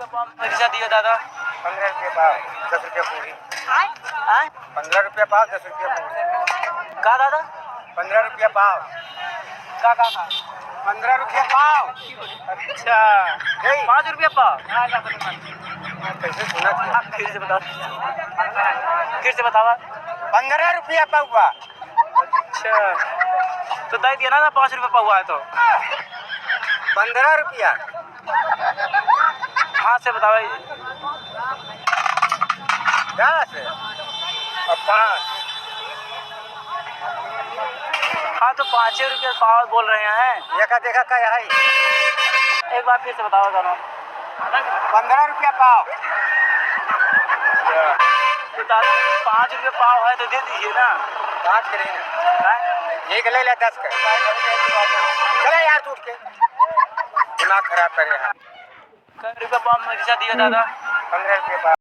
रुपये पाव मिर्चा दियो दादा। 15 रुपये पाव 10 रुपये पूरी। 15 रुपये पाव 10 रुपये पूरी। का दादा? 15 रुपये पाव। का 15 रुपये पाव। अच्छा 5 रुपये पाव। कैसे सुना था? फिर से बताओ, फिर से बतावा। 15 रुपये पाव। अच्छा तो दे दिया ना 5 रुपये पाव है तो 15 रुपया। हाँ से बताओ। 10 और 5। हाँ तो 5 रुपये पाव बोल रहे हैं। ये का देखा क्या है? एक बार फिर से बताओ दोनों। 15 रुपया पाव। तो दादा 5 रुपये पाव है तो दे दीजिए ना। 5 करें ना। एक ले ले 10 का। चले यार टूट के दिमाग खराब करे। कै रुपये पाव मिर्चा दिया दादा? 15 रुपये पाव।